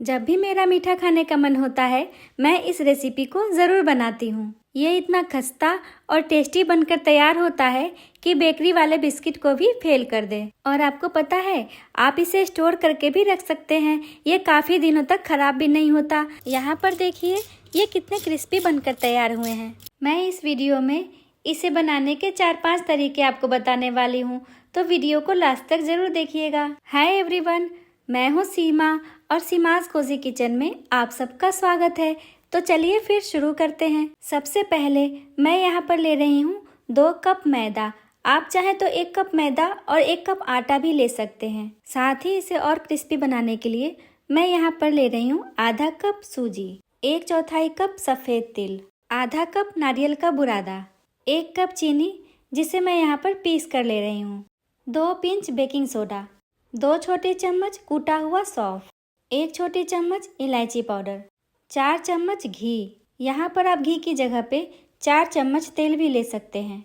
जब भी मेरा मीठा खाने का मन होता है मैं इस रेसिपी को ज़रूर बनाती हूँ। ये इतना खस्ता और टेस्टी बनकर तैयार होता है कि बेकरी वाले बिस्किट को भी फेल कर दे। और आपको पता है आप इसे स्टोर करके भी रख सकते हैं, ये काफ़ी दिनों तक खराब भी नहीं होता। यहाँ पर देखिए ये कितने क्रिस्पी बनकर तैयार हुए हैं। मैं इस वीडियो में इसे बनाने के 4-5 तरीके आपको बताने वाली हूँ, तो वीडियो को लास्ट तक ज़रूर देखिएगा। हाय एवरीवन, मैं हूँ सीमा और सीमास कोजी किचन में आप सबका स्वागत है। तो चलिए फिर शुरू करते हैं। सबसे पहले मैं यहाँ पर ले रही हूँ 2 कप मैदा। आप चाहें तो 1 कप मैदा और 1 कप आटा भी ले सकते हैं। साथ ही इसे और क्रिस्पी बनाने के लिए मैं यहाँ पर ले रही हूँ आधा कप सूजी, 1/4 कप सफ़ेद तिल, आधा कप नारियल का बुरादा, 1 कप चीनी जिसे मैं यहाँ पर पीस कर ले रही हूँ, 2 पिंच बेकिंग सोडा, 2 छोटे चम्मच कूटा हुआ सौंफ, 1 छोटी चम्मच इलायची पाउडर, 4 चम्मच घी। यहाँ पर आप घी की जगह पे 4 चम्मच तेल भी ले सकते हैं।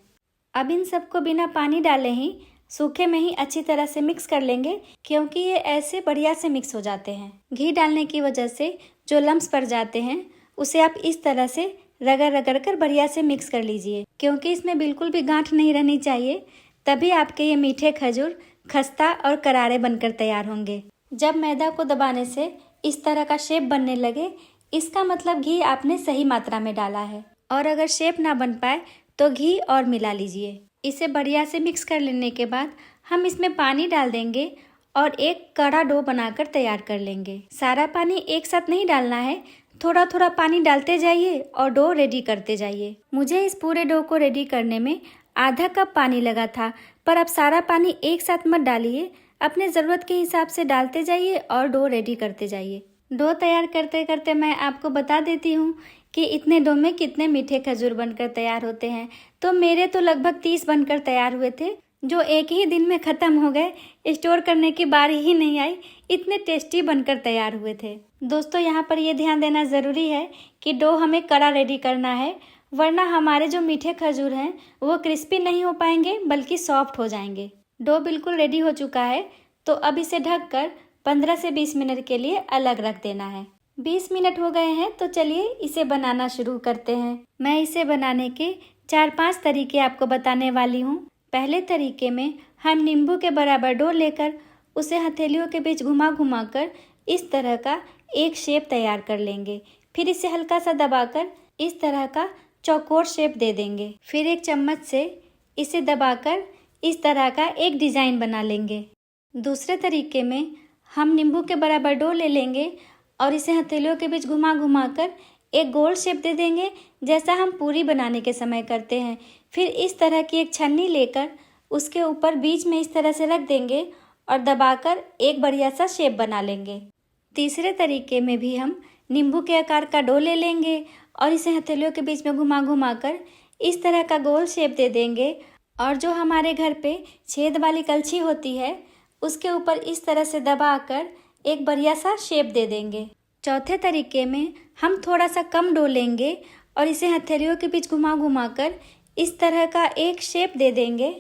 अब इन सबको बिना पानी डाले ही सूखे में ही अच्छी तरह से मिक्स कर लेंगे, क्योंकि ये ऐसे बढ़िया से मिक्स हो जाते हैं। घी डालने की वजह से जो लम्स पड़ जाते हैं उसे आप इस तरह से रगड़ रगड़ कर बढ़िया से मिक्स कर लीजिए, क्योंकि इसमें बिल्कुल भी गांठ नहीं रहनी चाहिए। तभी आपके ये मीठे खजूर खस्ता और करारे बनकर तैयार होंगे। जब मैदा को दबाने से इस तरह का शेप बनने लगे, इसका मतलब घी आपने सही मात्रा में डाला है। और अगर शेप ना बन पाए तो घी और मिला लीजिए। इसे बढ़िया से मिक्स कर लेने के बाद हम इसमें पानी डाल देंगे और एक कड़ा डो बनाकर तैयार कर लेंगे। सारा पानी एक साथ नहीं डालना है, थोड़ा थोड़ा पानी डालते जाइए और डो रेडी करते जाइए। मुझे इस पूरे डो को रेडी करने में आधा कप पानी लगा था, पर अब सारा पानी एक साथ मत डालिए, अपने ज़रूरत के हिसाब से डालते जाइए और डो रेडी करते जाइए। डो तैयार करते करते मैं आपको बता देती हूँ कि इतने डो में कितने मीठे खजूर बनकर तैयार होते हैं। तो मेरे तो लगभग 30 बनकर तैयार हुए थे, जो एक ही दिन में ख़त्म हो गए। स्टोर करने की बारी ही नहीं आई, इतने टेस्टी बनकर तैयार हुए थे। दोस्तों यहाँ पर ये ध्यान देना ज़रूरी है कि डो हमें कड़ा रेडी करना है, वरना हमारे जो मीठे खजूर हैं वो क्रिस्पी नहीं हो पाएंगे बल्कि सॉफ्ट हो जाएंगे। डो बिल्कुल रेडी हो चुका है, तो अब इसे ढककर 15 से 20 मिनट के लिए अलग रख देना है। 20 मिनट हो गए हैं, तो चलिए इसे बनाना शुरू करते हैं। मैं इसे बनाने के 4-5 तरीके आपको बताने वाली हूँ। पहले तरीके में हम नींबू के बराबर डो लेकर उसे हथेलियों के बीच घुमा घुमा कर इस तरह का एक शेप तैयार कर लेंगे। फिर इसे हल्का सा दबाकर इस तरह का चौकोर शेप दे देंगे। फिर एक चम्मच से इसे दबाकर इस तरह का एक डिज़ाइन बना लेंगे। दूसरे तरीके में हम नींबू के बराबर डो ले लेंगे और इसे हथेलियों के बीच घुमा घुमा कर एक गोल शेप दे देंगे, जैसा हम पूरी बनाने के समय करते हैं। फिर इस तरह की एक छन्नी लेकर उसके ऊपर बीच में इस तरह से रख देंगे और दबाकर एक बढ़िया सा शेप बना लेंगे। तीसरे तरीके में भी हम नींबू के आकार का डो ले लेंगे और इसे हथेलियों के बीच में घुमा घुमा कर इस तरह का गोल शेप दे देंगे, और जो हमारे घर पे छेद वाली कलछी होती है उसके ऊपर इस तरह से दबाकर एक बढ़िया सा शेप दे देंगे। चौथे तरीके में हम थोड़ा सा कम डो लेंगे और इसे हथेलियों के बीच घुमा घुमा कर इस तरह का एक शेप दे देंगे।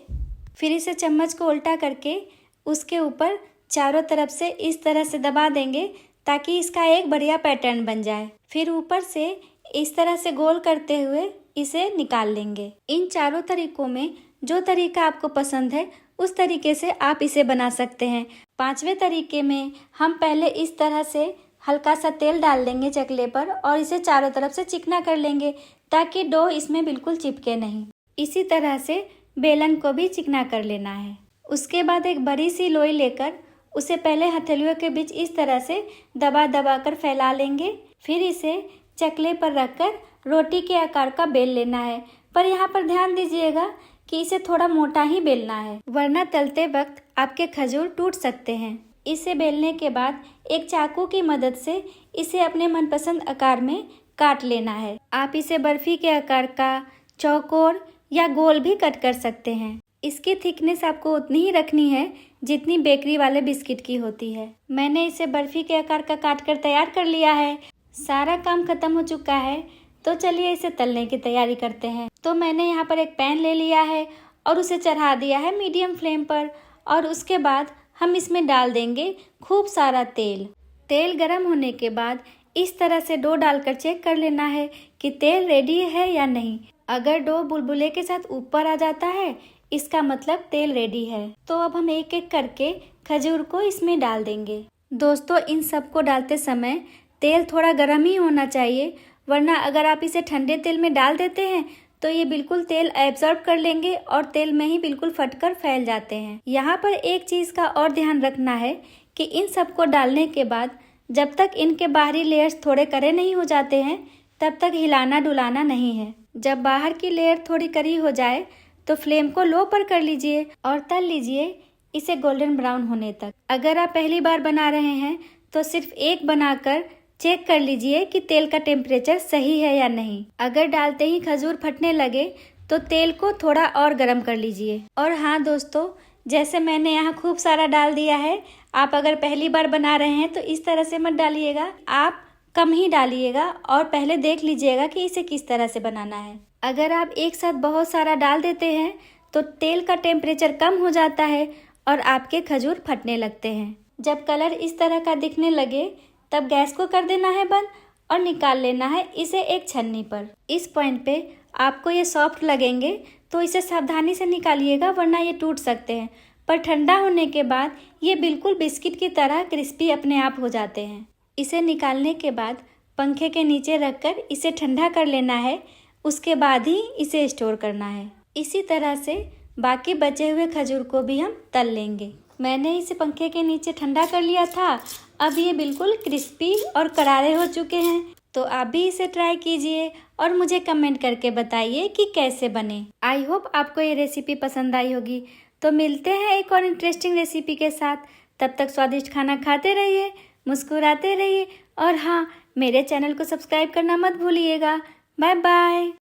फिर इसे चम्मच को उल्टा करके उसके ऊपर चारों तरफ से इस तरह से दबा देंगे, ताकि इसका एक बढ़िया पैटर्न बन जाए। फिर ऊपर से इस तरह से गोल करते हुए इसे निकाल लेंगे। इन चारों तरीकों में जो तरीका आपको पसंद है उस तरीके से आप इसे बना सकते हैं। पांचवें तरीके में हम पहले इस तरह से हल्का सा तेल डाल देंगे चकले पर और इसे चारों तरफ से चिकना कर लेंगे, ताकि डो इसमें बिल्कुल चिपके नहीं। इसी तरह से बेलन को भी चिकना कर लेना है। उसके बाद एक बड़ी सी लोई लेकर उसे पहले हथेलियों के बीच इस तरह से दबा दबा कर फैला लेंगे। फिर इसे चकले पर रखकर रोटी के आकार का बेल लेना है, पर यहाँ पर ध्यान दीजिएगा कि इसे थोड़ा मोटा ही बेलना है, वरना तलते वक्त आपके खजूर टूट सकते हैं। इसे बेलने के बाद एक चाकू की मदद से इसे अपने मनपसंद आकार में काट लेना है। आप इसे बर्फी के आकार का, चौकोर या गोल भी कट कर सकते हैं। इसकी थिकनेस आपको उतनी ही रखनी है जितनी बेकरी वाले बिस्किट की होती है। मैंने इसे बर्फी के आकार का काट कर तैयार कर लिया है। सारा काम खत्म हो चुका है, तो चलिए इसे तलने की तैयारी करते हैं। तो मैंने यहाँ पर एक पैन ले लिया है और उसे चढ़ा दिया है मीडियम फ्लेम पर, और उसके बाद हम इसमें डाल देंगे खूब सारा तेल। तेल गरम होने के बाद इस तरह से डो डालकर चेक कर लेना है कि तेल रेडी है या नहीं। अगर डो बुलबुले के साथ ऊपर आ जाता है, इसका मतलब तेल रेडी है। तो अब हम एक एक करके खजूर को इसमें डाल देंगे। दोस्तों, इन सबको डालते समय तेल थोड़ा गर्म ही होना चाहिए, वरना अगर आप इसे ठंडे तेल में डाल देते हैं तो ये बिल्कुल तेल एब्जॉर्ब कर लेंगे और तेल में ही बिल्कुल फटकर फैल जाते हैं। यहाँ पर एक चीज़ का और ध्यान रखना है कि इन सबको डालने के बाद जब तक इनके बाहरी लेयर्स थोड़े कड़े नहीं हो जाते हैं तब तक हिलाना डुलाना नहीं है। जब बाहर की लेयर थोड़ी कड़ी हो जाए तो फ्लेम को लो पर कर लीजिए और तल लीजिए इसे गोल्डन ब्राउन होने तक। अगर आप पहली बार बना रहे हैं तो सिर्फ एक बनाकर चेक कर लीजिए कि तेल का टेम्परेचर सही है या नहीं। अगर डालते ही खजूर फटने लगे तो तेल को थोड़ा और गर्म कर लीजिए। और हाँ दोस्तों, जैसे मैंने यहाँ खूब सारा डाल दिया है, आप अगर पहली बार बना रहे हैं तो इस तरह से मत डालिएगा, आप कम ही डालिएगा और पहले देख लीजिएगा कि इसे किस तरह से बनाना है। अगर आप एक साथ बहुत सारा डाल देते हैं तो तेल का टेम्परेचर कम हो जाता है और आपके खजूर फटने लगते हैं। जब कलर इस तरह का दिखने लगे तब गैस को कर देना है बंद और निकाल लेना है इसे एक छन्नी पर। इस पॉइंट पे आपको ये सॉफ्ट लगेंगे तो इसे सावधानी से निकालिएगा, वरना ये टूट सकते हैं। पर ठंडा होने के बाद ये बिल्कुल बिस्किट की तरह क्रिस्पी अपने आप हो जाते हैं। इसे निकालने के बाद पंखे के नीचे रखकर इसे ठंडा कर लेना है, उसके बाद ही इसे स्टोर करना है। इसी तरह से बाकी बचे हुए खजूर को भी हम तल लेंगे। मैंने इसे पंखे के नीचे ठंडा कर लिया था, अब ये बिल्कुल क्रिस्पी और करारे हो चुके हैं। तो आप भी इसे ट्राई कीजिए और मुझे कमेंट करके बताइए कि कैसे बने। आई होप आपको ये रेसिपी पसंद आई होगी। तो मिलते हैं एक और इंटरेस्टिंग रेसिपी के साथ। तब तक स्वादिष्ट खाना खाते रहिए, मुस्कुराते रहिए और हाँ, मेरे चैनल को सब्सक्राइब करना मत भूलिएगा। Bye bye.